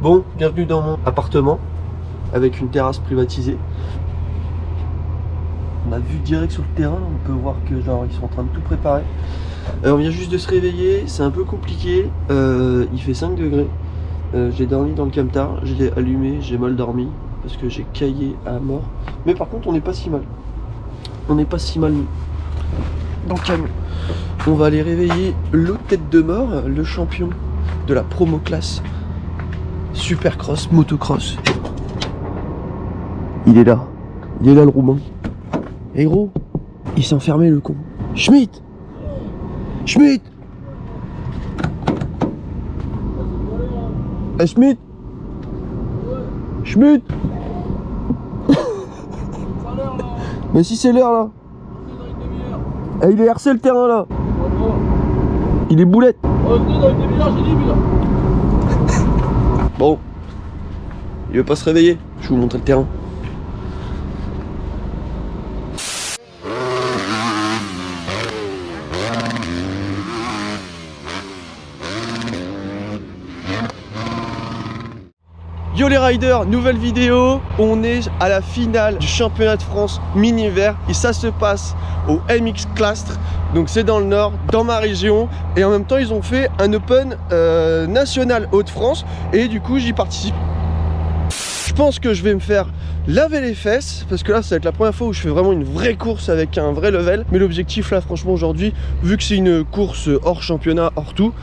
Bon, bienvenue dans mon appartement avec une terrasse privatisée. On a vu direct sur le terrain, on peut voir que genre ils sont en train de tout préparer. On vient juste de se réveiller, c'est un peu compliqué, il fait 5 degrés. J'ai dormi dans le camtar, je l'ai allumé, j'ai mal dormi parce que j'ai caillé à mort. Mais par contre on n'est pas si mal. On n'est pas si mal dans le camion. On va aller réveiller l'autre tête de mort, le champion de la promo classe Supercross, motocross. Il est là le roumain. Eh gros, il s'est enfermé le con. Schmitt Schmitt Eh Schmitt Schmitt Mais si c'est l'heure là. Eh, il est RC le terrain là. Il est boulette. Bon, il veut pas se réveiller, je vais vous montrer le terrain. Yo les riders, nouvelle vidéo, on est à la finale du championnat de France mini-hiver et ça se passe au MX Clastres, donc c'est dans le nord, dans ma région, et en même temps ils ont fait un open national Hauts-de-France et du coup j'y participe. Je pense que je vais me faire laver les fesses parce que là ça va être la première fois où je fais vraiment une vraie course avec un vrai level, mais l'objectif là franchement aujourd'hui, vu que c'est une course hors championnat, hors tout,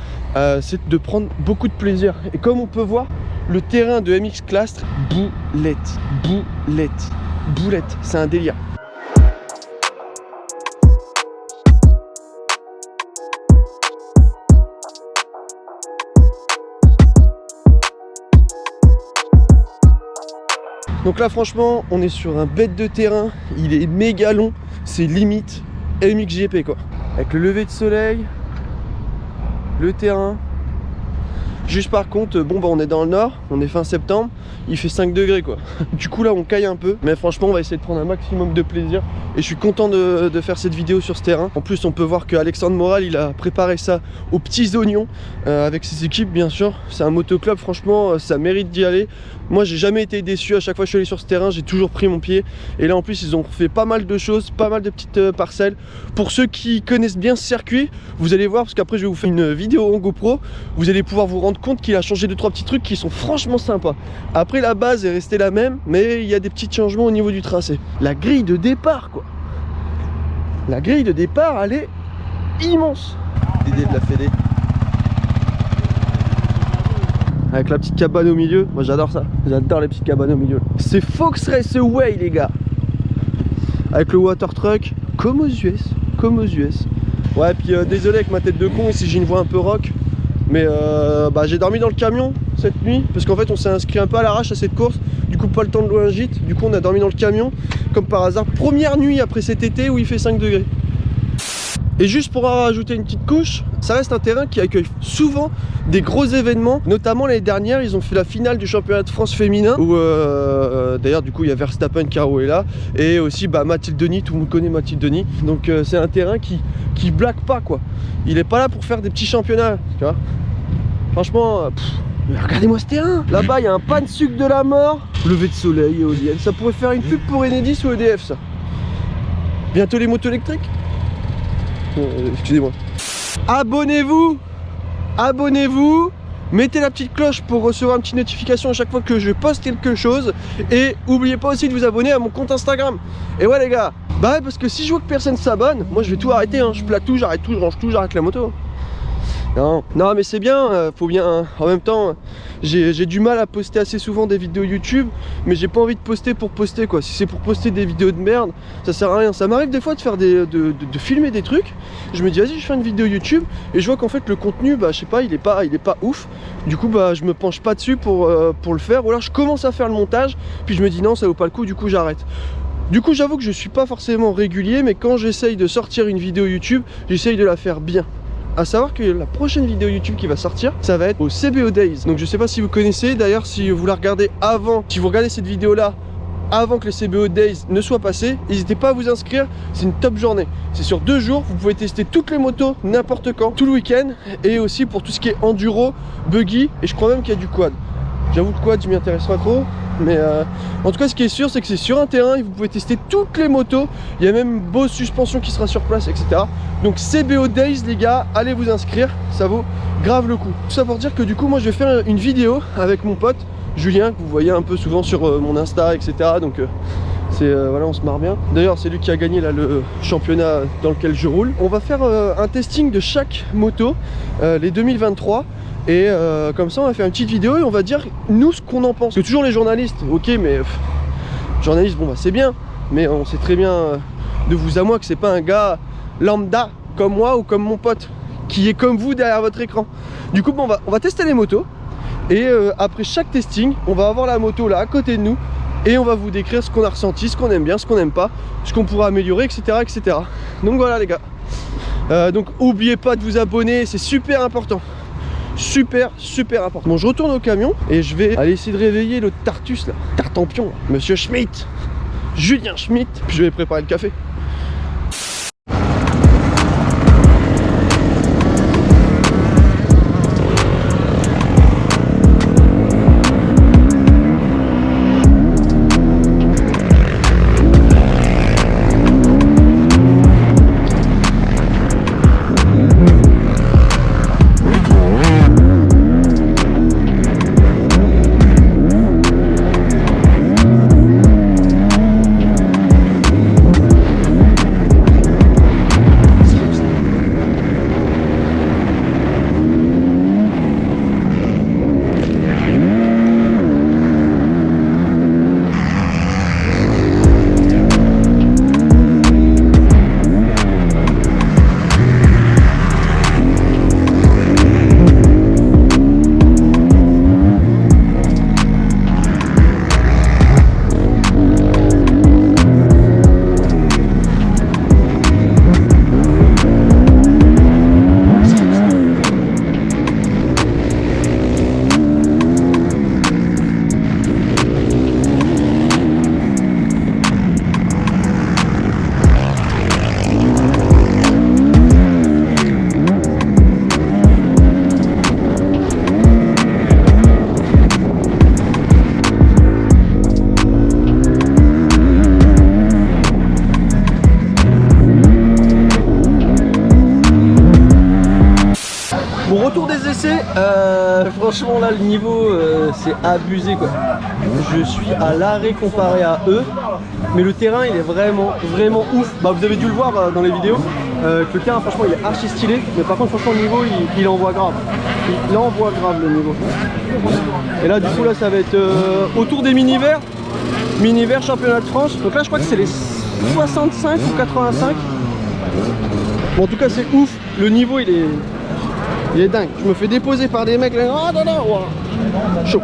c'est de prendre beaucoup de plaisir. Et comme on peut voir, le terrain de MX Clastres, boulette, c'est un délire. Donc là franchement on est sur un bête de terrain, il est méga long, c'est limite MXGP quoi. Avec le lever de soleil, le terrain. Juste par contre, bon bah on est dans le nord, on est fin septembre, il fait 5 degrés quoi. Du coup là on caille un peu, mais franchement on va essayer de prendre un maximum de plaisir. Et je suis content de faire cette vidéo sur ce terrain. En plus on peut voir que Alexandre Moral il a préparé ça aux petits oignons, avec ses équipes bien sûr. C'est un motoclub, franchement ça mérite d'y aller. Moi j'ai jamais été déçu, à chaque fois que je suis allé sur ce terrain j'ai toujours pris mon pied. Et là en plus ils ont fait pas mal de choses, pas mal de petites parcelles. Pour ceux qui connaissent bien ce circuit, vous allez voir, parce qu'après je vais vous faire une vidéo en GoPro, vous allez pouvoir vous rendre compte qu'il a changé 2-3 petits trucs qui sont franchement sympas. Après la base est restée la même, mais il y a des petits changements au niveau du tracé. La grille de départ quoi. La grille de départ elle est immense. L'idée de la Fédé. Avec la petite cabane au milieu, moi j'adore ça. J'adore les petites cabanes au milieu. C'est Fox Raceway les gars. Avec le water truck, comme aux US. Ouais puis désolé avec ma tête de con et si j'ai une voix un peu rock. Mais bah, j'ai dormi dans le camion cette nuit parce qu'en fait on s'est inscrit un peu à l'arrache à cette course. Du coup pas le temps de louer un gîte. Du coup on a dormi dans le camion comme par hasard. Première nuit après cet été où il fait 5 degrés. Et juste pour rajouter une petite couche, ça reste un terrain qui accueille souvent des gros événements. Notamment l'année dernière ils ont fait la finale du championnat de France féminin où d'ailleurs du coup il y a Verstappen, Caro est là. Et aussi bah, Mathilde Denis, tout le monde connaît Mathilde Denis. Donc c'est un terrain qui blague pas quoi. Il est pas là pour faire des petits championnats, tu vois. Franchement, regardez-moi ce terrain. Là-bas, il y a un pain de sucre de la mort. Lever de soleil, éolienne. Ça pourrait faire une pub pour Enedis ou EDF, ça. Bientôt les motos électriques. Excusez-moi. Abonnez-vous. Mettez la petite cloche pour recevoir une petite notification à chaque fois que je poste quelque chose. Et n'oubliez pas aussi de vous abonner à mon compte Instagram. Et ouais les gars, bah ouais, parce que si je vois que personne s'abonne, moi je vais tout arrêter, hein. Je plaque tout, j'arrête tout, je range tout, j'arrête la moto. Non mais c'est bien, faut bien. En même temps, j'ai du mal à poster assez souvent des vidéos YouTube, mais j'ai pas envie de poster pour poster quoi. Si c'est pour poster des vidéos de merde, ça sert à rien. Ça m'arrive des fois de faire de filmer des trucs. Je me dis vas-y je fais une vidéo YouTube et je vois qu'en fait le contenu, bah je sais pas, il est pas ouf. Du coup bah je me penche pas dessus pour le faire. Ou alors je commence à faire le montage, puis je me dis non ça vaut pas le coup, du coup j'arrête. Du coup j'avoue que je suis pas forcément régulier, mais quand j'essaye de sortir une vidéo YouTube, j'essaye de la faire bien. À savoir que la prochaine vidéo YouTube qui va sortir, ça va être au CBO Days. Donc je sais pas si vous connaissez, d'ailleurs si vous la regardez avant, si vous regardez cette vidéo là avant que les CBO Days ne soient passés, n'hésitez pas à vous inscrire, c'est une top journée. C'est sur 2 jours, vous pouvez tester toutes les motos, n'importe quand, tout le week-end, et aussi pour tout ce qui est enduro, buggy, et je crois même qu'il y a du quad. J'avoue que quad je m'y intéresse pas trop. Mais en tout cas ce qui est sûr c'est que c'est sur un terrain et vous pouvez tester toutes les motos. Il y a même Bose Suspension qui sera sur place, etc. Donc CBO Days les gars, allez vous inscrire, ça vaut grave le coup. Tout ça pour dire que du coup moi je vais faire une vidéo avec mon pote Julien, que vous voyez un peu souvent sur mon Insta, etc. Donc voilà, on se marre bien. D'ailleurs c'est lui qui a gagné là, le championnat dans lequel je roule. On va faire un testing de chaque moto, les 2023. Et comme ça on va faire une petite vidéo et on va dire nous ce qu'on en pense. Parce que toujours les journalistes, ok mais journalistes bon bah c'est bien, mais on sait très bien de vous à moi que c'est pas un gars lambda comme moi ou comme mon pote qui est comme vous derrière votre écran. Du coup bon, on va tester les motos et après chaque testing on va avoir la moto là à côté de nous et on va vous décrire ce qu'on a ressenti, ce qu'on aime bien, ce qu'on n'aime pas, ce qu'on pourra améliorer, etc., etc. Donc voilà les gars, donc oubliez pas de vous abonner, c'est super important. Super important. Bon je retourne au camion et je vais aller essayer de réveiller le Tartus là, Tartampion, Monsieur Schmitt, Julien Schmitt, puis je vais préparer le café. Retour des essais, franchement là le niveau c'est abusé quoi. Je suis à l'arrêt comparé à eux, mais le terrain il est vraiment ouf. Bah vous avez dû le voir dans les vidéos, que le terrain franchement il est archi stylé, mais par contre franchement le niveau il envoie grave. Il envoie grave le niveau. Et là du coup là ça va être autour des mini-verts championnat de France. Donc là je crois que c'est les 65 ou 85. Bon en tout cas c'est ouf, le niveau il est dingue. Je me fais déposer par des mecs là. Oh non non, wow. Chaud.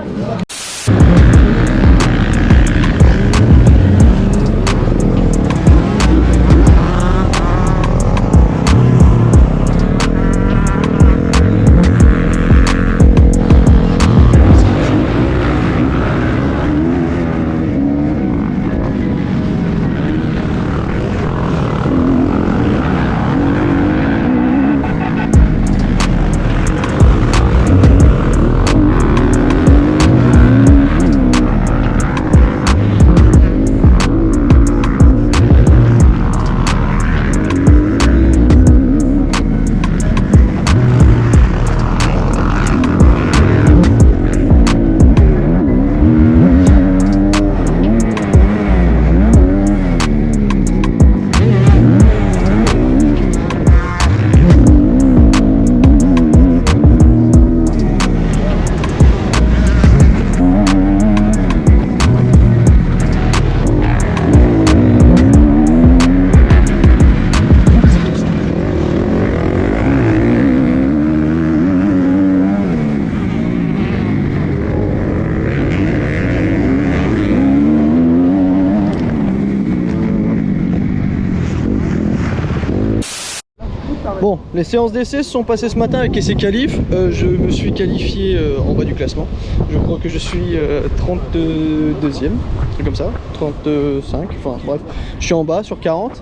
Bon, les séances d'essai se sont passées ce matin avec essai qualif. Je me suis qualifié en bas du classement. Je crois que je suis 32e, c'est comme ça, 35, enfin bref, je suis en bas sur 40.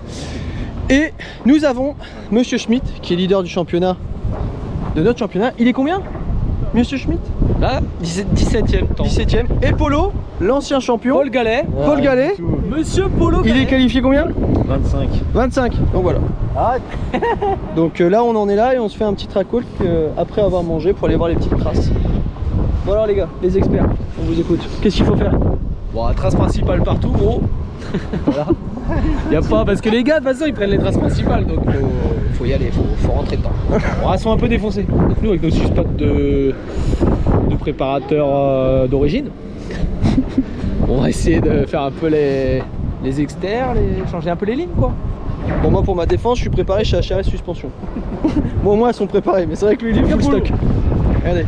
Et nous avons Monsieur Schmitt qui est leader du championnat, de notre championnat. Il est combien? Monsieur Schmitt. Là, 17ème temps. 17ème. Et Polo, l'ancien champion. Paul Gallet. Paul Gallet. Monsieur Polo Il Gallet. est qualifié combien? 25. 25. Donc voilà. Arrête. Donc là, on en est là et on se fait un petit track walk après avoir mangé pour aller voir les petites traces. Bon alors les gars, les experts, on vous écoute. Qu'est-ce qu'il faut faire? Bon, la trace principale partout, gros. Voilà. Y a pas, parce que les gars, de toute façon, ils prennent les traces principales, donc faut y aller, faut rentrer dedans. Bon, elles sont un peu défoncées. Donc nous, avec nos 6 spots de préparateur d'origine, on va essayer de faire un peu les externes, changer un peu les lignes, quoi. Bon, moi pour ma défense, je suis préparé chez HRS Suspension. Bon, moi elles sont préparées, mais c'est vrai que lui il est full stock. Regardez.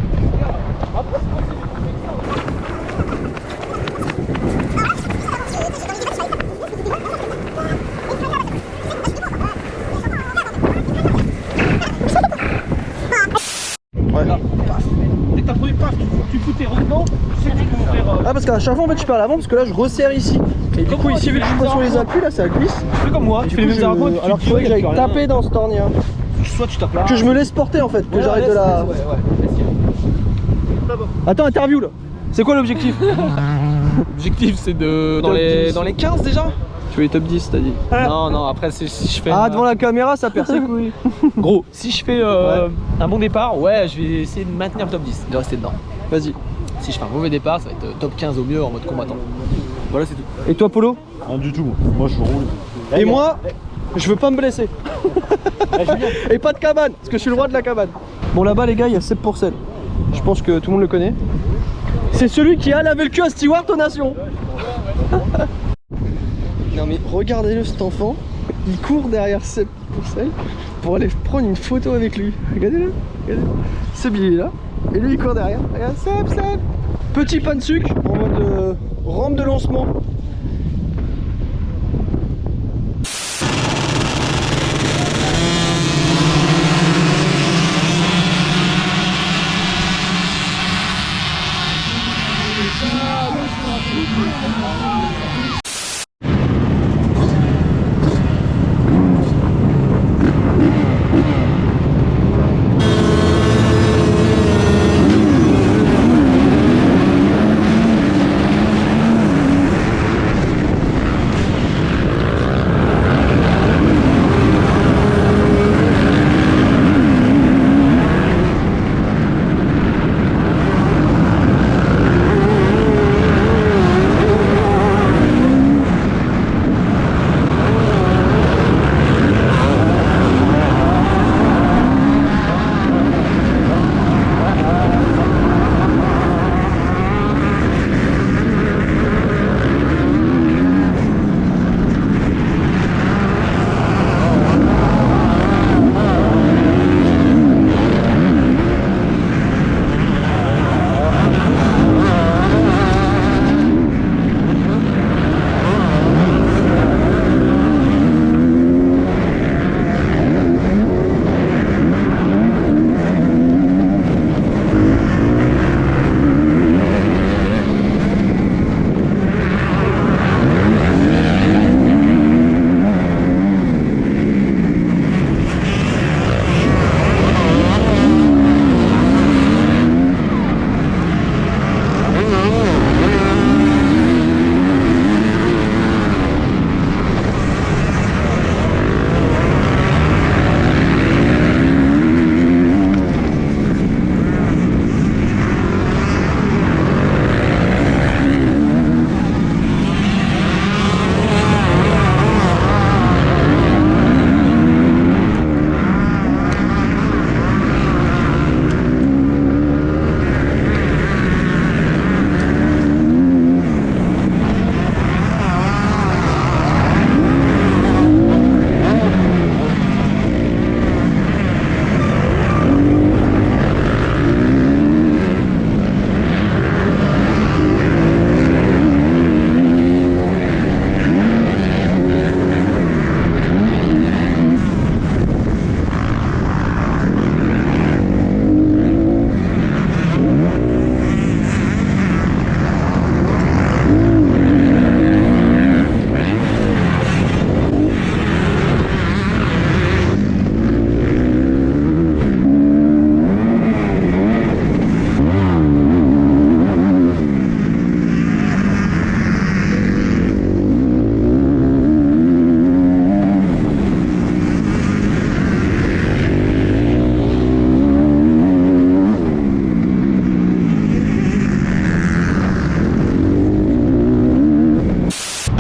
Ouais. Là, paf. Dès que t'as produit, paf, tu fous tes revenants, tu sais que tu peux ouvrir. Ah, parce qu'à chaque fois en fait je pars à l'avant parce que là je resserre ici. Et du coup, ici vu que je suis pas sur les appuis, là ça glisse. Fais comme moi, Et tu du fais les coup, mêmes arguments. alors qu'il faudrait que j'aille taper dans ce tornier. Soit tu tapes là. Que je me laisse porter en fait, que j'arrête de la. Ouais. Attends, interview là. C'est quoi l'objectif? L'objectif c'est de. Top 10. Dans les 15 déjà. Tu veux les top 10 t'as dit? Non, après si je fais. Ah, devant la caméra ça perd ses couilles. Gros, si je fais un bon départ, ouais, je vais essayer de maintenir le top 10, de rester dedans. Vas-y. Si je fais un mauvais départ, ça va être top 15 au mieux en mode combattant. Voilà, c'est tout. Et toi Polo? Rien du tout. Moi je roule. Et moi, je veux pas me blesser. Et pas de cabane, parce que je suis le roi de la cabane. Bon là-bas les gars, il y a Seb Pourcel. Je pense que tout le monde le connaît. C'est celui qui a lavé le cul à Stewart aux Nations. Non mais regardez-le cet enfant. Il court derrière Seb Pourcel pour aller prendre une photo avec lui. Regardez-le, regardez. Seb il est là. Et lui il court derrière. Regarde Seb, Seb. Petit pain de sucre en mode rampe de lancement.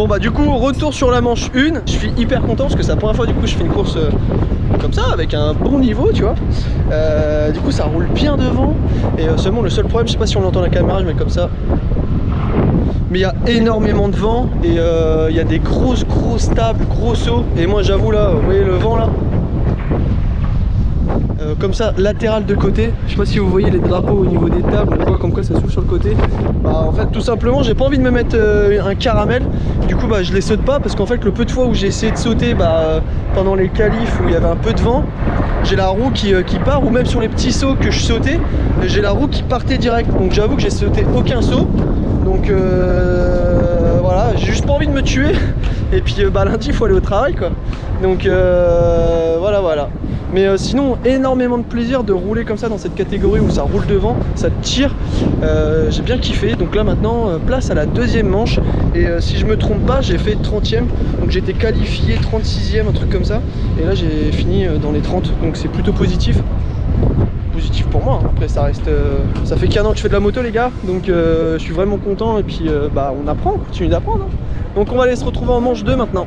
Bon bah du coup retour sur la manche 1. Je suis hyper content parce que c'est la première fois du coup je fais une course comme ça avec un bon niveau, tu vois. Du coup ça roule bien devant. Et seulement le seul problème, je sais pas si on entend la caméra, je mets comme ça. Mais il y a énormément de vent et il y a des grosses tables, gros sauts. Et moi j'avoue là, vous voyez le vent là, comme ça, latéral de côté. Je sais pas si vous voyez les drapeaux au niveau des tables, on voit comme quoi ça s'ouvre sur le côté. Bah en fait tout simplement j'ai pas envie de me mettre un caramel. Du coup bah je les saute pas parce qu'en fait le peu de fois où j'ai essayé de sauter pendant les qualifs où il y avait un peu de vent, j'ai la roue qui part, ou même sur les petits sauts que je sautais, j'ai la roue qui partait direct. Donc j'avoue que j'ai sauté aucun saut. Donc voilà, j'ai juste pas envie de me tuer. Et puis lundi il faut aller au travail quoi. Donc voilà. Mais sinon énormément de plaisir de rouler comme ça dans cette catégorie où ça roule devant, ça tire. J'ai bien kiffé. Donc là maintenant place à la deuxième manche. Et si je me trompe pas j'ai fait 30e. Donc j'étais qualifié 36e, un truc comme ça. Et là j'ai fini dans les 30. Donc c'est plutôt positif. Positif pour moi, après ça reste ça fait qu'un an que je fais de la moto les gars, donc je suis vraiment content et puis on apprend, on continue d'apprendre hein. Donc on va aller se retrouver en manche 2 maintenant.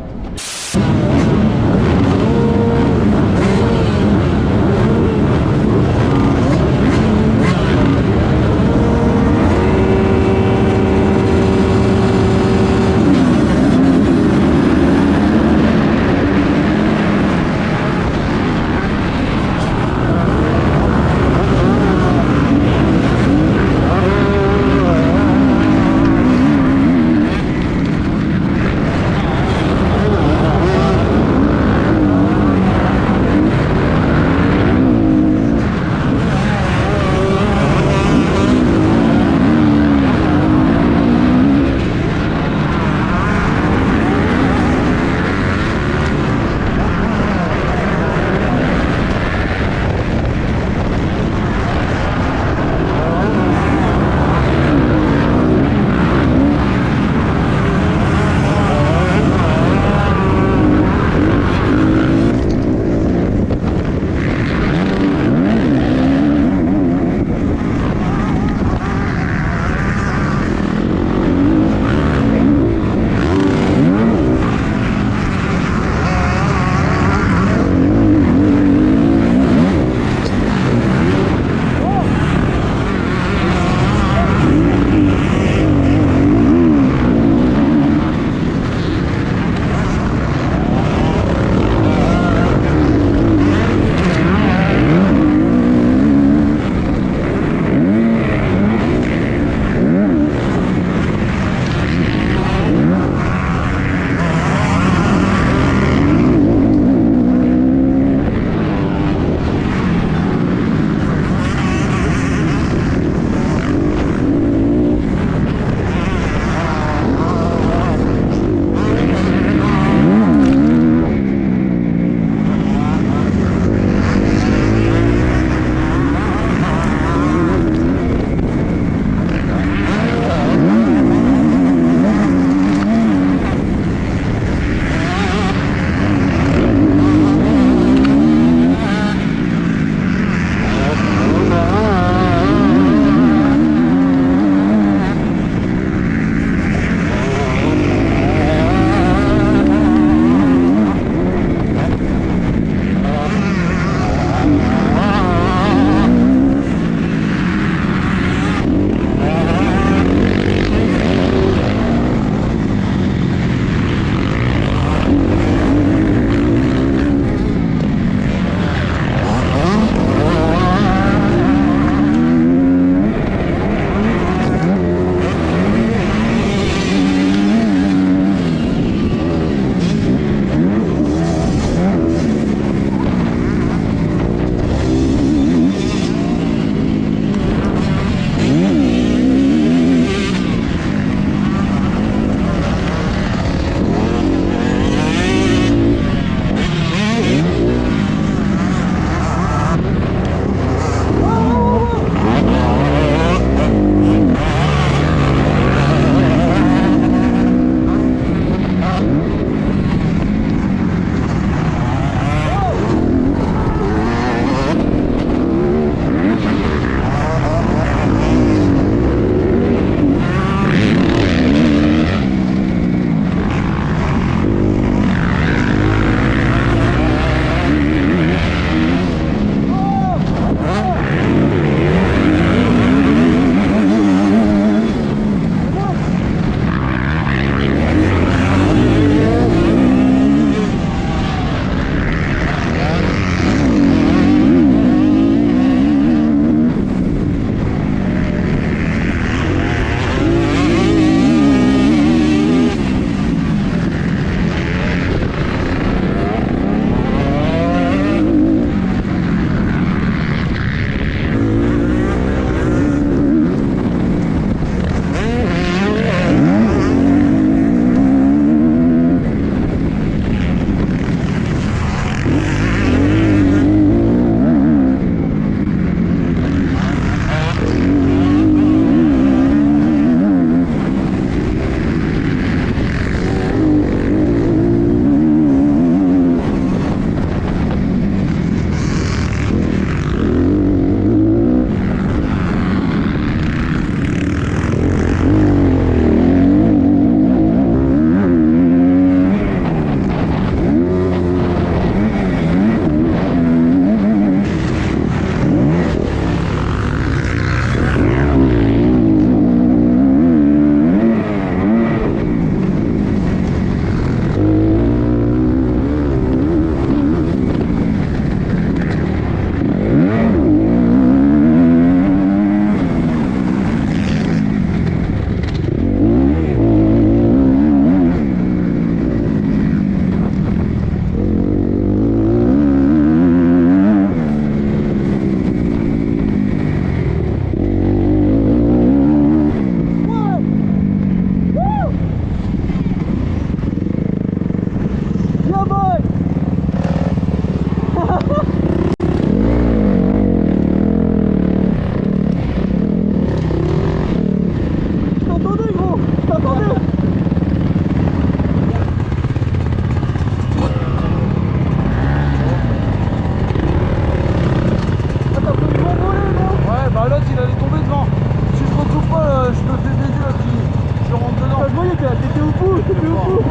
t'étais au bout, t'étais au bout.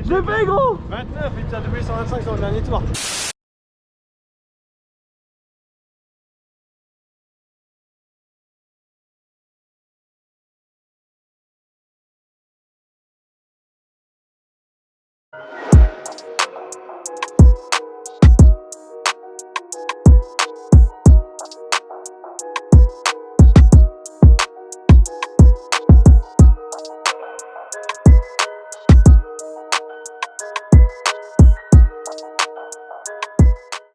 Je l'ai fait, gros. 29 et tu as doublé 125 sur le dernier tour.